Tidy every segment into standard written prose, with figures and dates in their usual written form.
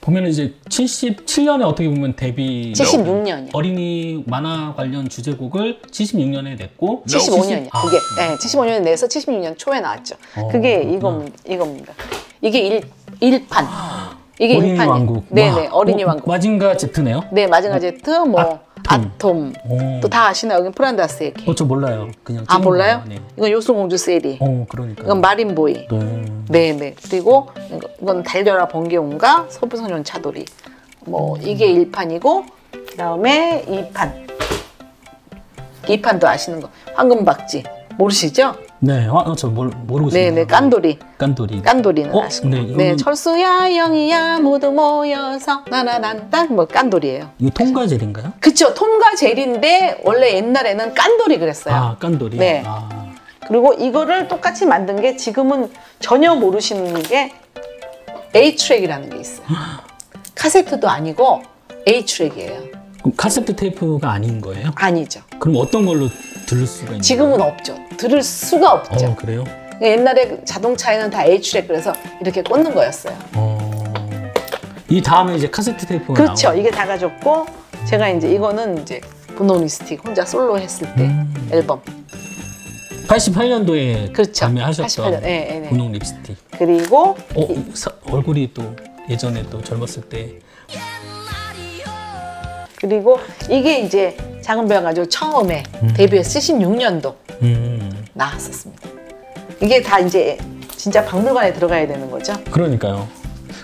보면 이제 77년에 어떻게 보면 데뷔 76년이요. 어린이 만화 관련 주제곡을 76년에 냈고 75년이요. 그게 네, 75년에 내서 76년 초에 나왔죠. 그게 이겁니다. 이게 1판. 이게 어린이 1판이에요. 왕국. 네네, 어린이 왕국. 마징가 Z네요? 네, 마징가 Z, 뭐 아톰. 또 다 아시나요? 여기 프란다스 얘기. 저 몰라요. 그냥 몰라요? 네. 이건 요술공주 세리. 그러니까. 이건 마린보이. 네. 네네. 그리고 이건 달려라 번개온과 서부소년 차돌이. 뭐 이게 1판이고 그다음에 2판. 2판도 아시는 거. 황금박쥐. 모르시죠? 네, 저 모르고 있어요. 네네, 깐돌이. 깐돌이는 아시고. 네, 이거는... 네, 철수야, 영희야, 모두 모여서 나나난딴 뭐 깐돌이에요. 이거 톰과 제리인가요? 그쵸, 톰과 제리인데 원래 옛날에는 깐돌이 그랬어요. 깐돌이. 네. 그리고 이거를 똑같이 만든 게 지금은 전혀 모르시는 게 A-트랙이라는 게 있어요. 카세트도 아니고 A-트랙이에요. 그럼 카세트 테이프가 아닌 거예요? 아니죠. 그럼 어떤 걸로 들을 수가 있나요? 지금은 없죠. 들을 수가 없죠. 그래요? 옛날에 자동차에는 다 A-트랙 그래서 이렇게 꽂는 거였어요. 이 다음에 이제 카세트 테이프가 그렇죠. 나오고. 이게 다 가졌고 제가 이제 이거는 이제 분홍 립스틱 혼자 솔로 했을 때 앨범. 88년도에 그렇죠. 발매하셨던 88년. 네. 분홍 립스틱. 그리고 얼굴이 또 예전에 또 젊었을 때. 그리고 이게 이제 작은 별 가지고 처음에 데뷔해서 76년도 나왔었습니다. 이게 다 이제 진짜 박물관에 들어가야 되는 거죠. 그러니까요.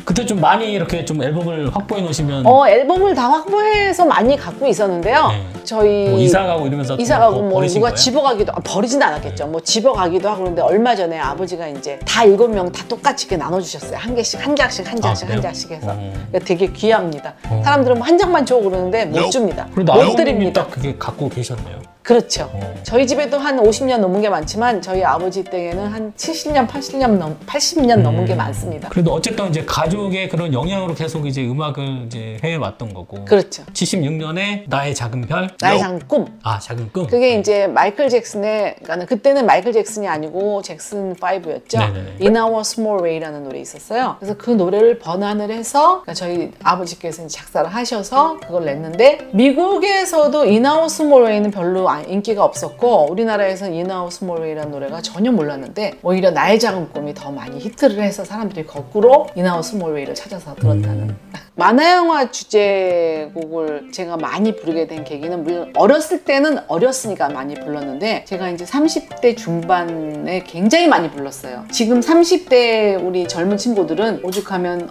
그때 좀 많이 이렇게 좀 앨범을 확보해 놓으시면 앨범을 다 확보해서 많이 갖고 있었는데요. 네. 저희 뭐 이사 가고 이러면서 뭐 누가 집어가기도 버리진 않았겠죠. 뭐 집어가기도 하고 그런데 얼마 전에 아버지가 이제 다 7명 다 똑같이 이렇게 나눠주셨어요. 한 개씩 한 장씩 해서 그러니까 되게 귀합니다. 사람들은 뭐 한 장만 줘 그러는데 못 줍니다. 못 드립니다. 딱 그게 갖고 계셨네요. 그렇죠. 저희 집에도 한 50년 넘은 게 많지만 저희 아버지 댁에는 한 70년, 80년 넘은 게 많습니다. 그래도 어쨌든 이제 가족의 그런 영향으로 계속 이제 음악을 이제 해왔던 거고. 그렇죠. 76년에 나의 작은 별. 나의 작은 꿈. 작은 꿈. 그게 이제 마이클 잭슨의, 그러니까 그때는 마이클 잭슨이 아니고 잭슨 5였죠. 네네네. In Our Small Way라는 노래 있었어요. 그래서 그 노래를 번안을 해서 그러니까 저희 아버지께서 작사를 하셔서 그걸 냈는데 미국에서도 In Our Small Way는 별로 인기가 없었고 우리나라에서는 In Our Small Way라는 노래가 전혀 몰랐는데 오히려 나의 작은 꿈이 더 많이 히트를 해서 사람들이 거꾸로 In Our Small Way를 찾아서 들었다는. 만화영화 주제곡을 제가 많이 부르게 된 계기는 물론 어렸을 때는 어렸으니까 많이 불렀는데 제가 이제 30대 중반에 굉장히 많이 불렀어요. 지금 30대 우리 젊은 친구들은 오죽하면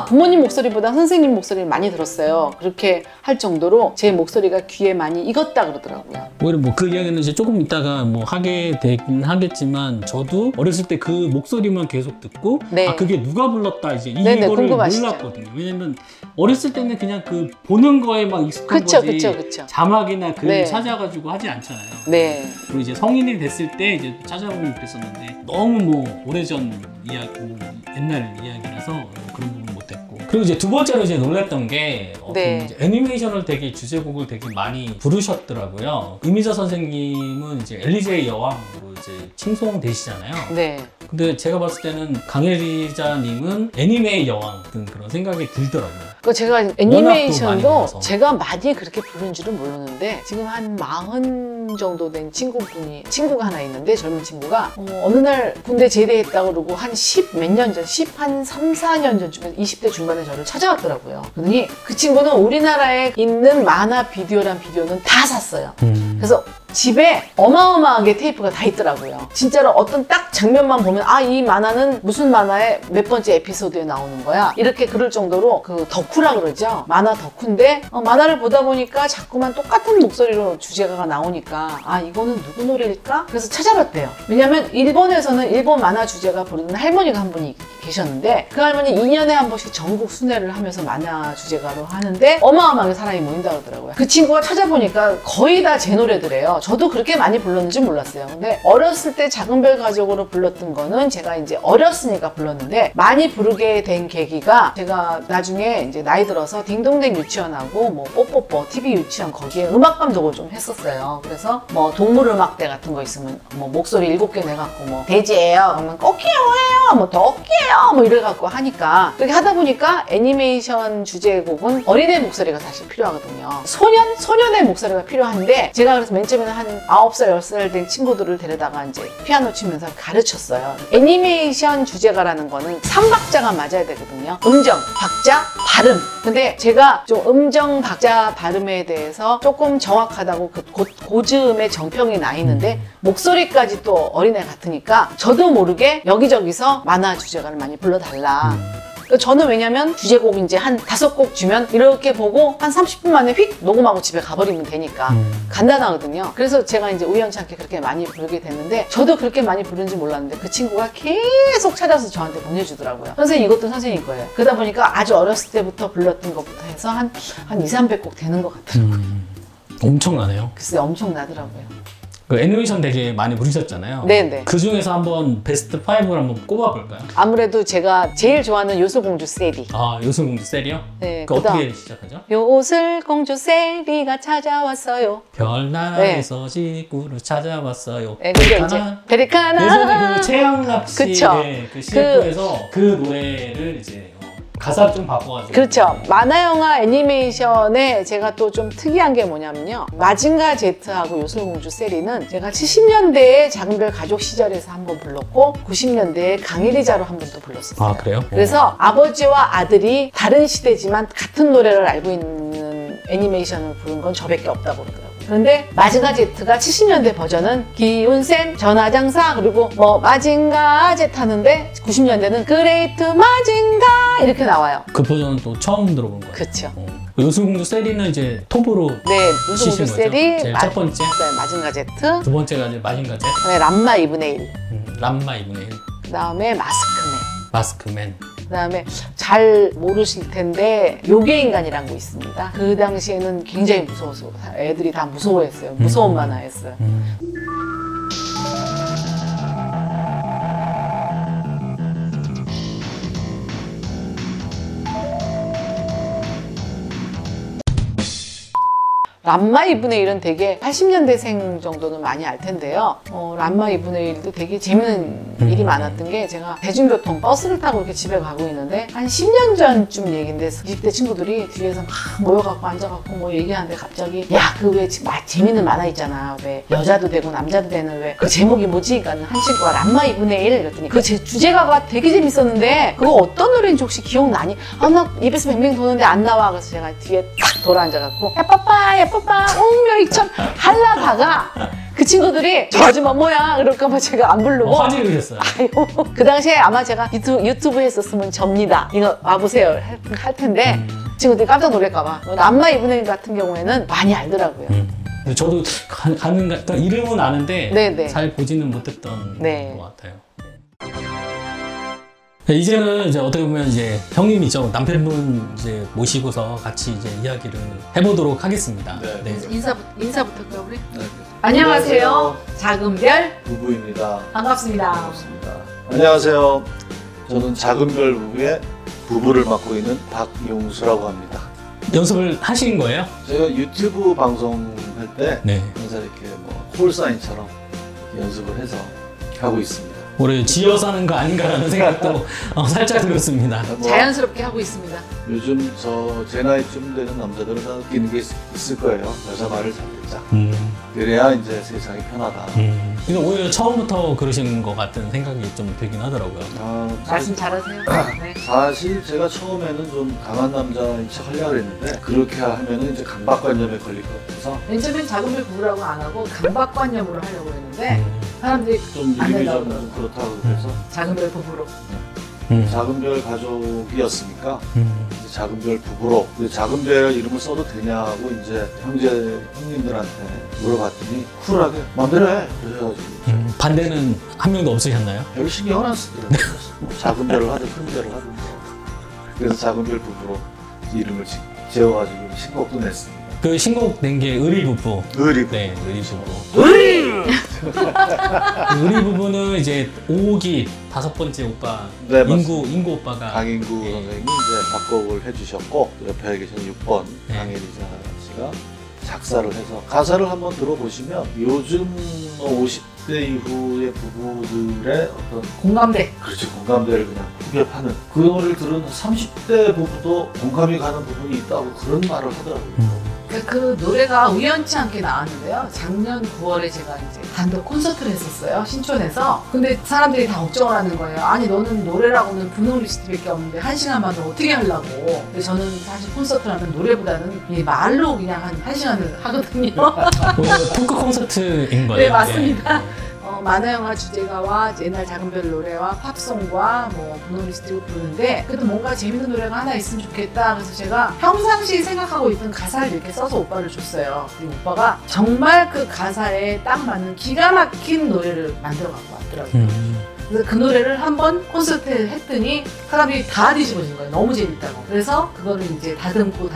부모님 목소리보다 선생님 목소리를 많이 들었어요. 그렇게 할 정도로 제 목소리가 귀에 많이 익었다 그러더라고요. 오히려 뭐 그 이야기는 이제 조금 이따가 뭐 하게 되긴 하겠지만 저도 어렸을 때 그 목소리만 계속 듣고 네. 그게 누가 불렀다 이제 네네, 이거를 궁금하시죠? 몰랐거든요. 왜냐면 어렸을 때는 그냥 그 보는 거에 막 익숙한 거지 그쵸. 자막이나 글을 네. 찾아가지고 하지 않잖아요. 네. 그리고 이제 성인이 됐을 때 이제 찾아보면 그랬었는데 너무 뭐 오래전 이야기, 옛날 이야기라서 그런 부분 못했고. 그리고 이제 두 번째로 이제 놀랐던 게 네. 이제 애니메이션을 되게 주제곡을 되게 많이 부르셨더라고요. 이미자 선생님은 이제 엘리제의 여왕으로 이제 칭송되시잖아요. 네. 근데 제가 봤을 때는 강혜리자님은 애니메의 여왕 같은 그런 생각이 들더라고요. 그 제가 많이 애니메이션도 불러서. 제가 많이 그렇게 부른 줄은 몰랐는데 지금 한 40 정도 된 친구가 하나 있는데 젊은 친구가 어느 날 군대 제대했다 그러고 한 10 몇 년 전, 10한 3, 4년 전쯤에 20대 중반에 저를 찾아왔더라고요. 그러더니 그 친구는 우리나라에 있는 만화 비디오란 비디오는 다 샀어요. 그래서 집에 어마어마하게 테이프가 다 있더라고요. 진짜로 어떤 딱 장면만 보면 이 만화는 무슨 만화의 몇 번째 에피소드에 나오는 거야. 이렇게 그럴 정도로 그 덕후라 그러죠. 만화 덕후인데 만화를 보다 보니까 자꾸만 똑같은 목소리로 주제가가 나오니까 이거는 누구 노래일까? 그래서 찾아봤대요. 왜냐면 일본에서는 일본 만화 주제가 부르는 할머니가 한 분이 계셨는데 그 할머니 2년에 한 번씩 전국 순회를 하면서 만화 주제가로 하는데 어마어마하게 사람이 모인다 그러더라고요. 그 친구가 찾아보니까 거의 다 제 노래들이에요. 저도 그렇게 많이 불렀는지 몰랐어요. 근데 어렸을 때 작은 별 가족으로 불렀던 거는 제가 이제 어렸으니까 불렀는데 많이 부르게 된 계기가 제가 나중에 이제 나이 들어서 딩동댕 유치원하고 뭐 뽀뽀뽀 TV 유치원 거기에 음악 감독을 좀 했었어요. 그래서 뭐 동물음악대 같은 거 있으면 뭐 목소리 7개 내갖고 뭐 돼지예요 그러면 꽃게요예요 뭐 덕게예요 좋아요 뭐 이래갖고 하니까 그렇게 하다 보니까 애니메이션 주제곡은 어린애 목소리가 사실 필요하거든요. 소년의 목소리가 필요한데 제가 그래서 맨 처음에는 한 9살, 10살 된 친구들을 데려다가 이제 피아노 치면서 가르쳤어요. 애니메이션 주제가라는 거는 3박자가 맞아야 되거든요. 음정, 박자, 발음. 근데 제가 좀 음정, 박자, 발음에 대해서 조금 정확하다고 그 고즈음의 정평이 나 있는데 목소리까지 또 어린애 같으니까 저도 모르게 여기저기서 만화 주제가를 많이 불러달라. 저는 왜냐면 주제곡 이제 한 5곡 주면 이렇게 보고 한 30분 만에 휙 녹음하고 집에 가버리면 되니까 간단하거든요. 그래서 제가 이제 우연찮게 그렇게 많이 부르게 됐는데 저도 그렇게 많이 부르는지 몰랐는데 그 친구가 계속 찾아서 저한테 보내주더라고요. 선생님 이것도 선생님 거예요. 그러다 보니까 아주 어렸을 때부터 불렀던 것부터 해서 한 2, 300곡 되는 것 같더라고요. 엄청나네요. 글쎄 엄청 나더라고요. 그 애니메이션 되게 많이 부르셨잖아요. 네네. 그 중에서 한번 베스트 5를 한번 꼽아볼까요? 아무래도 제가 제일 좋아하는 요술공주 세리. 아, 요술공주 세리요? 네. 그 어떻게 시작하죠? 요술공주 세리가 찾아왔어요. 별나라에서 지구를 찾아왔어요. 네, 그게 이제 베리카나. 예전에 그 최양락 그쵸. 씨의 그 CF에서 그 노래를 이제 가사를 좀 바꿔가지고. 그렇죠. 만화 영화 애니메이션에 제가 또 좀 특이한 게 뭐냐면요. 마징가 제트하고 요술공주 세리는 제가 70년대에 작은별 가족 시절에서 한번 불렀고 90년대에 강일이자로 한 번 또 불렀었어요. 아, 그래요? 그래서 아버지와 아들이 다른 시대지만 같은 노래를 알고 있는 애니메이션을 부른 건 저밖에 없다고 그러더라고요. 그런데 마징가 제트가 70년대 버전은 기운센 전화장사 그리고 뭐 마징가 제트 하는데 90년대는 그레이트 마징가 이렇게 나와요. 그 버전은 또 처음 들어본 거예요. 그쵸. 요술공주 세리는 이제 톱으로 네, 치신 요술공주 거죠? 세리 제일 첫 번째. 네, 마징가 제트 두 번째가 이제 마징가 제트. 그다음에 람마 2분의 1 람마 2분의 1. 그다음에 마스크맨 마스크맨. 그다음에 잘 모르실 텐데 요괴인간이라는 거 있습니다. 그 당시에는 굉장히 무서워서 애들이 다 무서워했어요. 무서운 만화였어요. 람마 2분의 1은 되게 80년대생 정도는 많이 알 텐데요. 람마 2분의 1도 되게 재밌는 일이 많았던 게 제가 대중교통 버스를 타고 이렇게 집에 가고 있는데 한 10년 전쯤 얘기인데 20대 친구들이 뒤에서 막 모여갖고 앉아갖고 뭐 얘기하는데 갑자기 야 그 왜 재밌는 만화 있잖아. 왜 여자도 되고 남자도 되는 왜 그 제목이 뭐지? 그러니까 한 친구가 람마 2분의 1 이랬더니 그 주제가가 되게 재밌었는데 그거 어떤 노래인지 혹시 기억나니? 아 나 입에서 뱅뱅 도는데 안 나와. 그래서 제가 뒤에 탁 돌아앉아갖고 야 빠빠 옹묘이천 할라다가 그 친구들이 저 아줌마 뭐야 그럴까봐 제가 안 부르고 화제가 되셨어요. 아유, 그 당시에 아마 제가 유튜브 했었으면 접니다. 이거 와보세요 할 텐데 친구들이 깜짝 놀랄까봐 람마 2분의 1 같은 경우에는 많이 알더라고요. 근데 저도 그러니까 이름은 아는데 네네. 잘 보지는 못했던 네. 것 같아요. 이제는 이제 어떻게 보면 이제 형님이죠. 남편분 이제 모시고서 같이 이제 이야기를 해보도록 하겠습니다. 네. 인사부터 할까요 우리? 네. 안녕하세요. 작은별 부부입니다. 반갑습니다. 반갑습니다. 안녕하세요. 저는 작은별 부부의 부부를 맡고 있는 박용수라고 합니다. 연습을 하신 거예요? 제가 유튜브 방송할 때 네. 항상 이렇게 뭐 콜사인처럼 연습을 해서 하고 있습니다. 올해 지어 사는 거 아닌가라는 생각도 살짝 들었습니다. 뭐 자연스럽게 하고 있습니다. 요즘 제 나이쯤 되는 남자들은 다 느끼는 게 있을 거예요. 여자 말을 잘 듣자. 그래야 이제 세상이 편하다. 근데 오히려 처음부터 그러신 것 같은 생각이 좀 들긴 하더라고요. 말씀 잘하세요. 네. 사실 제가 처음에는 좀 강한 남자인 척 하려고 했는데 그렇게 하면은 이제 강박관념에 걸릴 것 같아서 맨 처음엔 작은별 부부라고 안 하고 강박관념으로 하려고 했는데 사람들이 좀 안 이름이 된다고 좀 그렇다고 그래서 작은별 부부로 작은별 가족이었으니까 이제 작은별 부부로 작은별 이름을 써도 되냐고 이제 형님들한테 물어봤더니 쿨하게 마음대로 해 그래가지고 반대는 한 명도 없으셨나요? 별 신경을 안 쓰더라고요. 작은별을 하든 큰별을 하든 그래서 작은별 부부로 이름을 지어가지고 신곡도 냈습니다. 그 신곡 낸 게 의리부부. 의리부부. 네, 의리부부. 의리 부부는 이제 5기 5번째 오빠 네, 인구 오빠가 강인구 선생님이 이제 작곡을 해주셨고 옆에 계신 6번 네. 강혜리자 씨가 작사를 해서 가사를 한번 들어보시면 요즘 50대 이후의 부부들의 어떤 공감대. 그렇죠. 공감대를 그냥 후벼 파는 그 노래를 들은 30대 부부도 공감이 가는 부분이 있다고 그런 말을 하더라고요. 그 노래가 우연치 않게 나왔는데요. 작년 9월에 제가 이제 단독 콘서트를 했었어요. 신촌에서. 근데 사람들이 다 걱정을 하는 거예요. 아니 너는 노래라고는 분홍 립스틱밖에 없는데 1시간만 어떻게 하려고. 근데 저는 사실 콘서트를 하면 노래보다는 이 말로 그냥 한 1시간을 하거든요. 오늘 토크 콘서트인 거예요. 네, 맞습니다. 만화영화 주제가와 옛날 작은 별 노래와 팝송과 뭐 분홍 립스틱을 부르는데 그래도 뭔가 재밌는 노래가 하나 있으면 좋겠다. 그래서 제가 평상시에 생각하고 있던 가사를 이렇게 써서 오빠를 줬어요. 그리고 오빠가 정말 그 가사에 딱 맞는 기가 막힌 노래를 만들어 갖고 왔더라고요. 그래서 그 노래를 한번 콘서트에 했더니 사람들이 다 뒤집어진 거예요. 너무 재밌다고. 그래서 그거를 이제 다듬고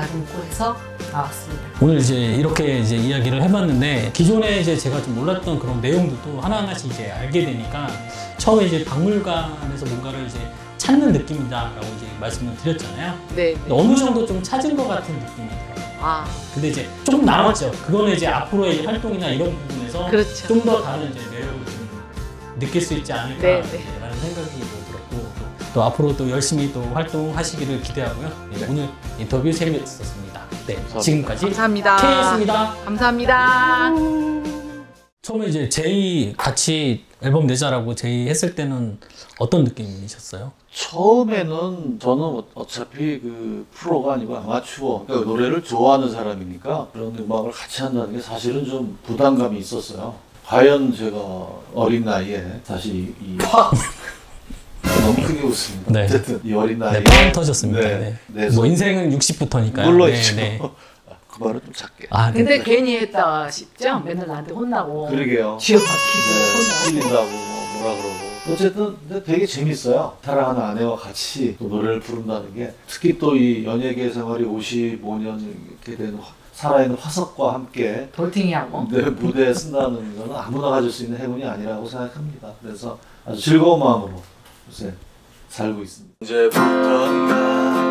해서 나왔습니다. 오늘 이제 이렇게 이제 이야기를 해봤는데 기존에 이제 제가 좀 몰랐던 그런 내용들도 하나하나씩 이제 알게 되니까 처음에 이제 박물관에서 뭔가를 이제 찾는 느낌이다라고 이제 말씀을 드렸잖아요. 네. 근데 어느 정도 좀 찾은 것 같은 느낌이 들어요. 아, 근데 이제 좀 남았죠. 그거는 이제 앞으로의 활동이나 이런 부분에서 그렇죠. 좀 더 다른 이제 매력을 좀 느낄 수 있지 않을까 네, 라는 생각이 들었고 또 앞으로 또 열심히 또 활동하시기를 기대하고요. 네, 오늘 인터뷰 재미있었습니다. 네, 지금까지 감사합니다. K였습니다. 감사합니다. 처음에 이제 제이 같이 앨범 내자라고 제이 했을 때는 어떤 느낌이셨어요? 처음에는 저는 어차피 그 프로가 아니고 아마추어, 그러니까 노래를 좋아하는 사람이니까 그런 음악을 같이 한다는 게 사실은 좀 부담감이 있었어요. 과연 제가 어린 나이에 다시 너무 크게 웃습니다. 네. 어쨌든 이 어린 나이에 네, 빵 터졌습니다. 네. 네. 뭐 인생은 60부터니까요. 물론이죠. 네, 네. 그 말은 좀 작게. 아, 근데 괜히 했다 싶죠? 맨날 나한테 혼나고 그러게요. 쥐어 네, 박히고 찔린다고 뭐라 그러고. 어쨌든 근데 되게 재밌어요. 사랑하는 아내와 같이 또 노래를 부른다는 게 특히 또 이 연예계 생활이 55년 이렇게 된 살아있는 화석과 함께 돌팅이하고 네, 무대에 쓴다는 것은 아무나 가질 수 있는 행운이 아니라고 생각합니다. 그래서 아주 즐거운 마음으로 요새 살고 있습니다. 언제부턴가